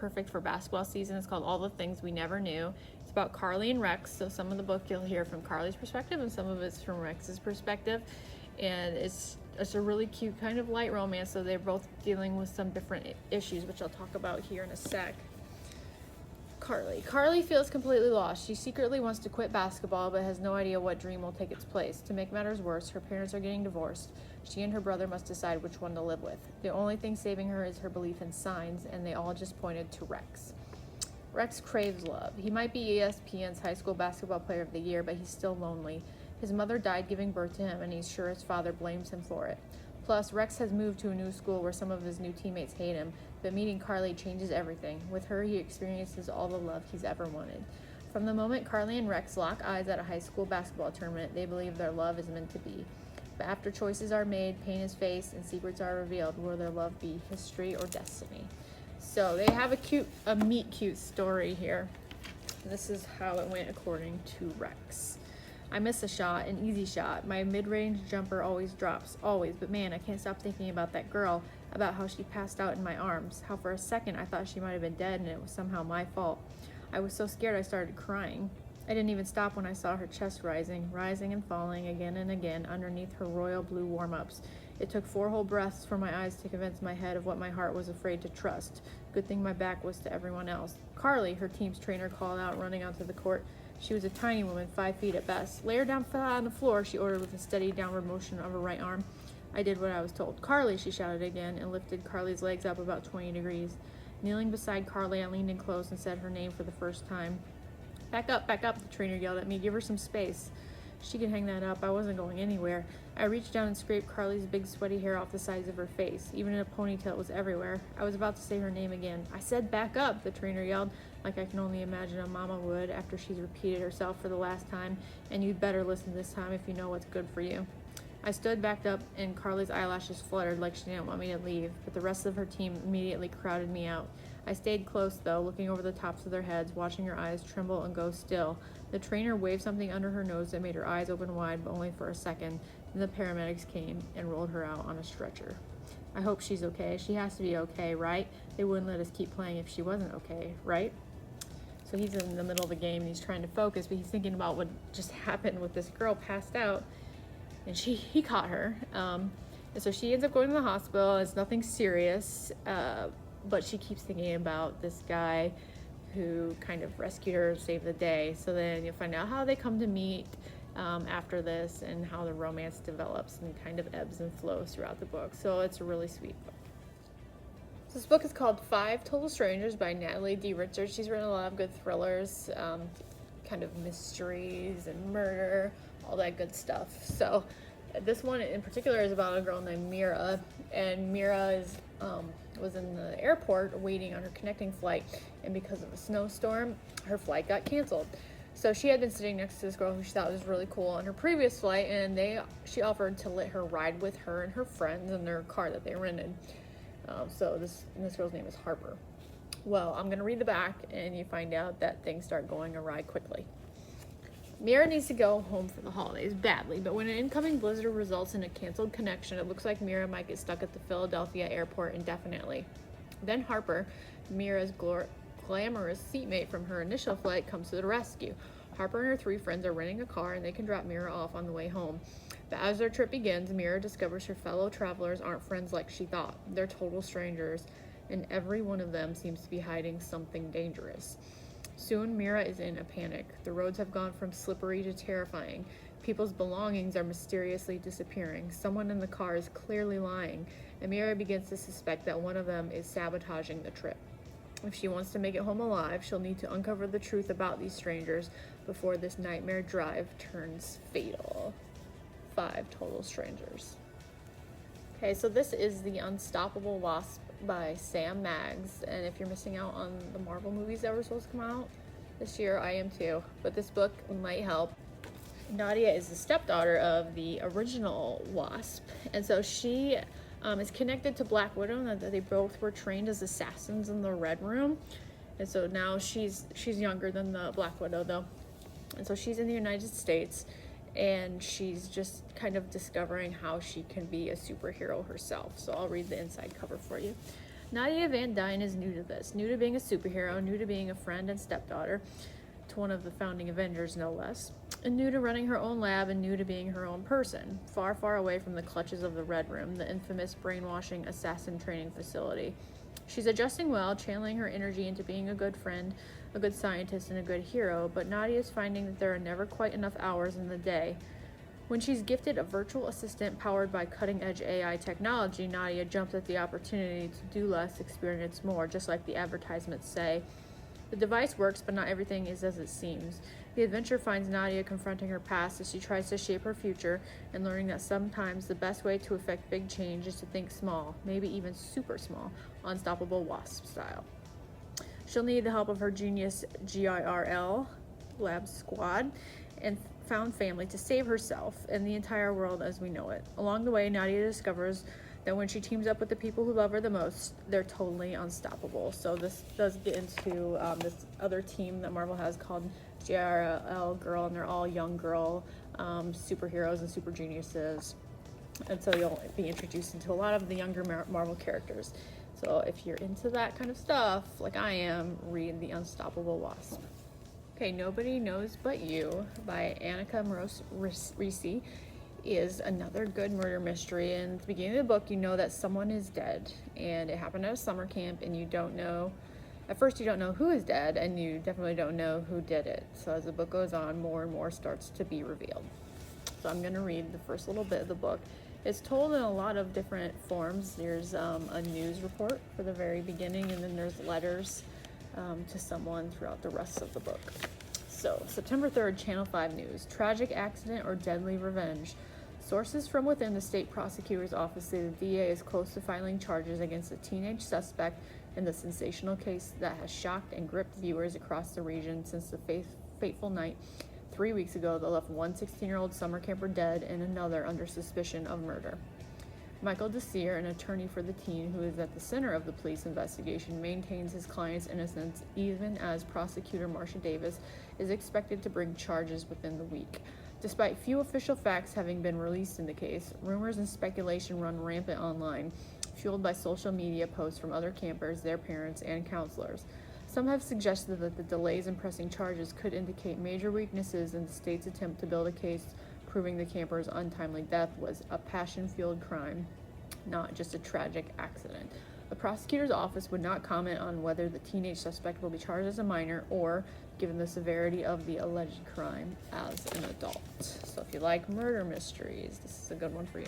perfect for basketball season. It's called All the Things We Never Knew. It's about Carly and Rex, so some of the book you'll hear from Carly's perspective and some of it's from Rex's perspective. And it's a really cute kind of light romance, so they're both dealing with some different issues, which I'll talk about here in a sec. Carly feels completely lost. She secretly wants to quit basketball, but has no idea what dream will take its place. To make matters worse, her parents are getting divorced. She and her brother must decide which one to live with. The only thing saving her is her belief in signs, and they all just pointed to Rex. Rex craves love. He might be ESPN's high school basketball player of the year, but he's still lonely. His mother died giving birth to him, and he's sure his father blames him for it. Plus, Rex has moved to a new school where some of his new teammates hate him, but meeting Carly changes everything. With her, he experiences all the love he's ever wanted. From the moment Carly and Rex lock eyes at a high school basketball tournament, they believe their love is meant to be. But after choices are made, pain is faced, and secrets are revealed, will their love be history or destiny? So they have a meet-cute story here. This is how it went according to Rex. I miss a shot, an easy shot. My mid-range jumper always drops, always. But man, I can't stop thinking about that girl, about how she passed out in my arms, how for a second I thought she might have been dead and it was somehow my fault. I was so scared I started crying. I didn't even stop when I saw her chest rising and falling again and again underneath her royal blue warm-ups. It took 4 whole breaths for my eyes to convince my head of what my heart was afraid to trust. Good thing my back was to everyone else. Carly, her team's trainer, called out, running onto the court. She was a tiny woman, 5 feet at best. Lay her down flat on the floor, she ordered with a steady downward motion of her right arm. I did what I was told. Carly, she shouted again, and lifted Carly's legs up about 20 degrees. Kneeling beside Carly, I leaned in close and said her name for the first time. Back up, the trainer yelled at me. Give her some space. She could hang that up. I wasn't going anywhere. I reached down and scraped Carly's big sweaty hair off the sides of her face. Even in a ponytail, it was everywhere. I was about to say her name again. I said back up, the trainer yelled, like I can only imagine a mama would after she's repeated herself for the last time, and you'd better listen this time if you know what's good for you. I stood backed up and Carly's eyelashes fluttered like she didn't want me to leave, but the rest of her team immediately crowded me out. I stayed close though, looking over the tops of their heads, watching her eyes tremble and go still. The trainer waved something under her nose that made her eyes open wide, but only for a second. Then the paramedics came and rolled her out on a stretcher. I hope she's okay. She has to be okay, right? They wouldn't let us keep playing if she wasn't okay, right? So he's in the middle of the game and he's trying to focus, but he's thinking about what just happened with this girl passed out, and he caught her. And so she ends up going to the hospital. It's nothing serious, but she keeps thinking about this guy who kind of rescued her, saved the day. So then you'll find out how they come to meet after this and how the romance develops and kind of ebbs and flows throughout the book. So it's a really sweet book. So this book is called 5 Total Strangers by Natalie D. Richards. She's written a lot of good thrillers, kind of mysteries and murder, all that good stuff. So this one in particular is about a girl named Mira, and Mira was in the airport waiting on her connecting flight, and because of a snowstorm, her flight got canceled. So she had been sitting next to this girl who she thought was really cool on her previous flight, and she offered to let her ride with her and her friends in their car that they rented. So this girl's name is Harper. Well, I'm going to read the back, and you find out that things start going awry quickly. Mira needs to go home for the holidays badly, but when an incoming blizzard results in a canceled connection, it looks like Mira might get stuck at the Philadelphia airport indefinitely. Then Harper, Mira's glamorous seatmate from her initial flight, comes to the rescue. Harper and her 3 friends are renting a car, and they can drop Mira off on the way home. But as their trip begins, Mira discovers her fellow travelers aren't friends like she thought. They're total strangers, and every one of them seems to be hiding something dangerous. Soon, Mira is in a panic. The roads have gone from slippery to terrifying. People's belongings are mysteriously disappearing. Someone in the car is clearly lying, and Mira begins to suspect that one of them is sabotaging the trip. If she wants to make it home alive, she'll need to uncover the truth about these strangers before this nightmare drive turns fatal. 5 Total Strangers. Okay, so this is The Unstoppable Wasp by Sam Maggs, and if you're missing out on the Marvel movies that were supposed to come out this year, I am too, but this book might help. Nadia is the stepdaughter of the original Wasp, and so she is connected to Black Widow, and that they both were trained as assassins in the Red Room, and so now she's younger than the Black Widow though, and so she's in the United States, and she's just kind of discovering how she can be a superhero herself. So I'll read the inside cover for you. Nadia Van Dyne is new to this, new to being a superhero, new to being a friend and stepdaughter to one of the founding Avengers, no less, and new to running her own lab and new to being her own person, far, far away from the clutches of the Red Room, the infamous brainwashing assassin training facility. She's adjusting well, channeling her energy into being a good friend, a good scientist, and a good hero, but Nadia is finding that there are never quite enough hours in the day. When she's gifted a virtual assistant powered by cutting-edge AI technology, Nadia jumps at the opportunity to do less, experience more, just like the advertisements say. The device works, but not everything is as it seems. The adventure finds Nadia confronting her past as she tries to shape her future and learning that sometimes the best way to affect big change is to think small, maybe even super small, Unstoppable Wasp style. She'll need the help of her genius GIRL lab squad and found family to save herself and the entire world as we know it. Along the way, Nadia discovers that when she teams up with the people who love her the most, they're totally unstoppable. So this does get into this other team that Marvel has called GRL Girl, and they're all young girl superheroes and super geniuses. And so you'll be introduced into a lot of the younger Marvel characters. So if you're into that kind of stuff, like I am, read The Unstoppable Wasp. Okay, Nobody Knows But You by Annika Moroz Reese is another good murder mystery. And at the beginning of the book, you know that someone is dead, and it happened at a summer camp, and you don't know, at first you don't know who is dead, and you definitely don't know who did it. So as the book goes on, more and more starts to be revealed. So I'm going to read the first little bit of the book. It's told in a lot of different forms. There's a news report for the very beginning, and then there's letters to someone throughout the rest of the book. So, September 3rd, Channel 5 News. Tragic accident or deadly revenge. Sources from within the state prosecutor's office say the DA is close to filing charges against a teenage suspect in the sensational case that has shocked and gripped viewers across the region since the fateful night 3 weeks ago that left one 16-year-old summer camper dead and another under suspicion of murder. Michael Desir, an attorney for the teen who is at the center of the police investigation, maintains his client's innocence even as prosecutor Marcia Davis is expected to bring charges within the week. Despite few official facts having been released in the case, rumors and speculation run rampant online, fueled by social media posts from other campers, their parents, and counselors. Some have suggested that the delays in pressing charges could indicate major weaknesses in the state's attempt to build a case proving the camper's untimely death was a passion-fueled crime, not just a tragic accident. The prosecutor's office would not comment on whether the teenage suspect will be charged as a minor or, given the severity of the alleged crime, as an adult. So if you like murder mysteries, this is a good one for you.